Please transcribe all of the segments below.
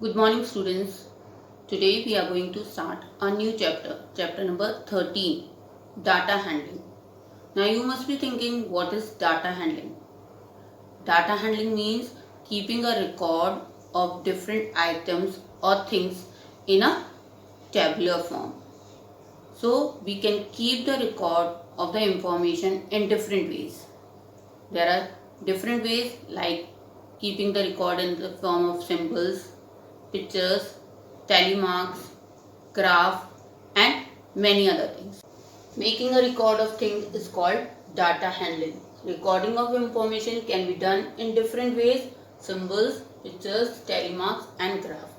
Good morning, students. Today we are going to start a new chapter number 13, data handling. Now you must be thinking, what is data handling? Data handling means keeping a record of different items or things in a tabular form. So we can keep the record of the information in different ways. There are different ways like keeping the record in the form of symbols, pictures, tally marks, graph, and many other things. Making a record of things is called data handling. Recording of information can be done in different ways: symbols, pictures, tally marks, and graph.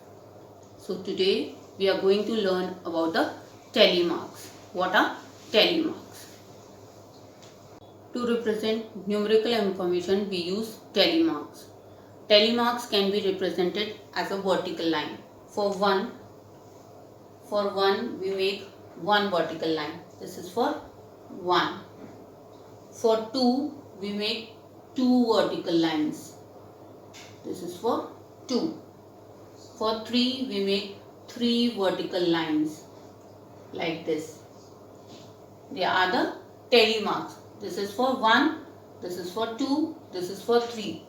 So today we are going to learn about the tally marks. What are tally marks? To represent numerical information, we use tally marks. Tally marks can be represented as a vertical line. For one, we make one vertical line. This is for 1. For 2, we make 2 vertical lines. This is for 2. For 3, we make 3 vertical lines like this. They are the tally marks. This is for 1, this is for 2, this is for 3.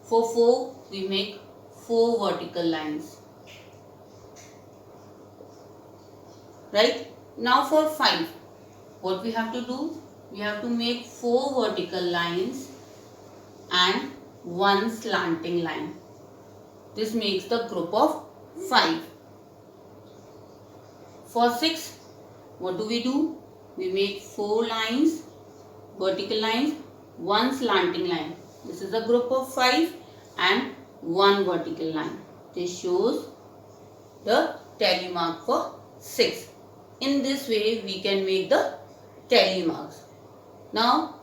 For 4, we make 4 vertical lines. Right? Now for 5, what we have to do? We have to make 4 vertical lines and 1 slanting line. This makes the group of 5. For 6, what do? We make 4 lines, vertical lines, 1 slanting line. This is a group of 5 and 1 vertical line. This shows the tally mark for 6. In this way, we can make the tally marks. Now,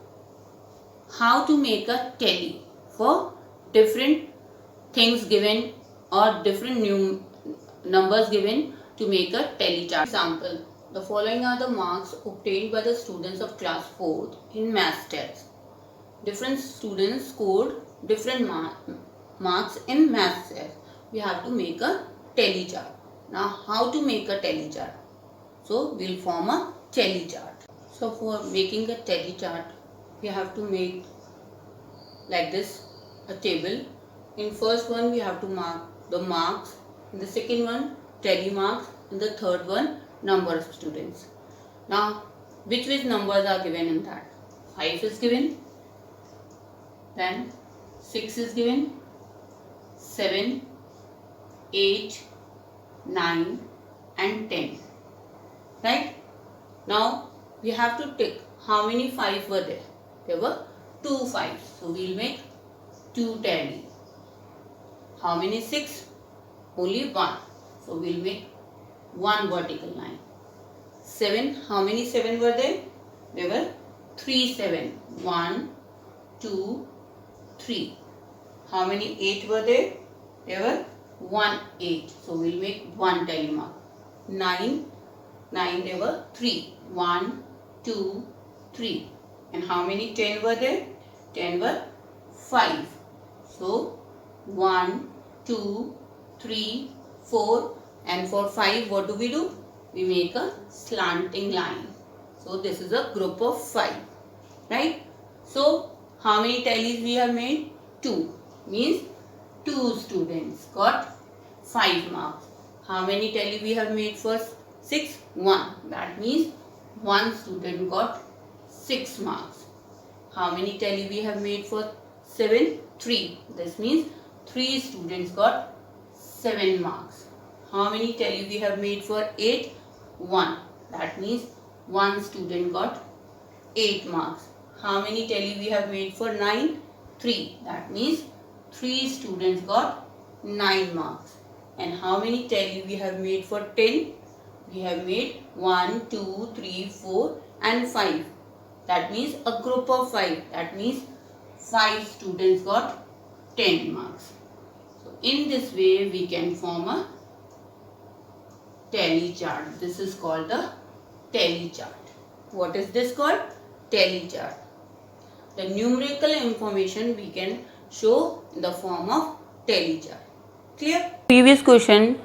how to make a tally for different things given or different numbers given to make a tally chart. Example, the following are the marks obtained by the students of class 4th in maths test. Different students scored different marks in maths test. We have to make a tally chart. Now, how to make a tally chart? So, we will form a tally chart. So, for making a tally chart, we have to make like this a table. In first one, we have to mark the marks. In the second one, tally marks. In the third one, number of students. Now, which numbers are given in that? 5 is given. Then 6 is given. 7, 8, 9 and 10. Right? Now, we have to tick how many 5 were there. There were 2 5s. So, we will make 2 tally. How many 6? Only 1. So, we will make 1 vertical line. 7. How many 7 were there? There were 3 7. 1, 2, 3. How many 8 were there? There were 1 8. So, we will make 1 tally mark. 9. There were 3. 1, 2, 3. And how many 10 were there? 10 were 5. So, 1, 2, 3, 4. And for 5, what do? We make a slanting line. So, this is a group of 5. Right? So, how many tallies we have made? 2. Means 2 students got 5 marks. How many tally we have made for 6? 1. That means 1 student got 6 marks. How many tally we have made for 7? 3. This means 3 students got 7 marks. How many tally we have made for 8? 1. That means 1 student got 8 marks. How many tally we have made for 9? 3. That means 3 students got 9 marks. And how many tally we have made for 10? We have made 1, 2, 3, 4 and 5. That means a group of 5. That means 5 students got 10 marks. So, in this way, we can form a tally chart. This is called the tally chart. What is this called? Tally chart. The numerical information we can show in the form of tally chart. Clear? Previous question,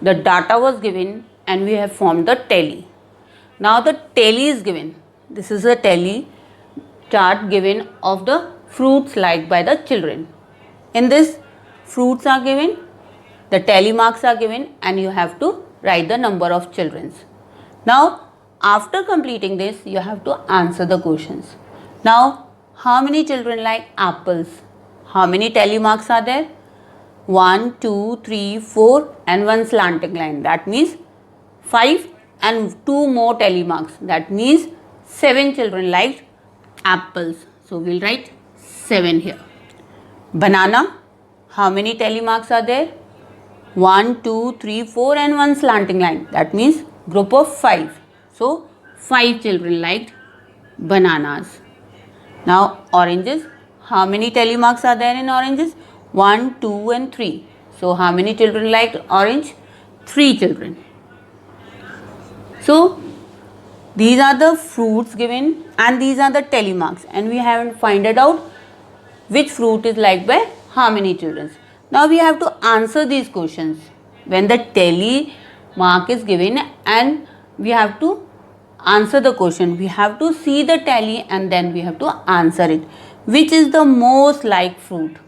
the data was given and we have formed the tally. Now the tally is given. This is a tally chart given of the fruits liked by the children. In this, fruits are given, the tally marks are given, and you have to write the number of children. Now, after completing this, you have to answer the questions. Now, how many children like apples? How many tally marks are there? 1, 2, 3, 4 and 1 slanting line. That means 5 and 2 more tally marks. That means 7 children liked apples. So, we will write 7 here. Banana, how many tally marks are there? 1, 2, 3, 4 and 1 slanting line. That means group of 5. So, 5 children liked bananas. Now, oranges, how many tally marks are there in oranges? 1, 2 and 3. So, how many children liked orange? 3 children. So, these are the fruits given and these are the tally marks, and we haven't find it out which fruit is liked by how many children. Now, we have to answer these questions. When the tally mark is given and we have to answer the question, we have to see the tally and then we have to answer it. Which is the most liked fruit?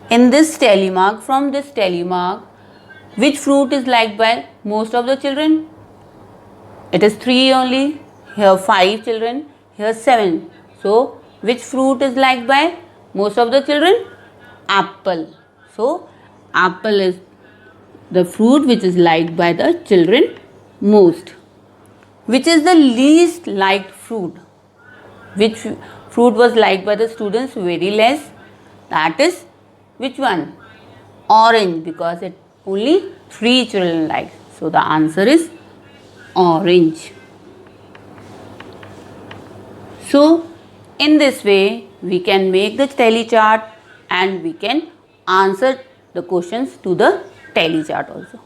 In this tally mark, from this tally mark, which fruit is liked by most of the children? It is 3 only. Here 5 children, here 7. So, which fruit is liked by most of the children? Apple. So, apple is the fruit which is liked by the children most. Which is the least liked fruit? Which fruit was liked by the students very less? That is which one? Orange, because it only 3 children liked. So, the answer is orange. So, in this way, we can make the tally chart and we can answer the questions to the tally chart also.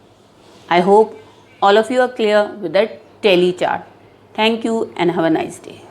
I hope all of you are clear with the tally chart. Thank you and have a nice day.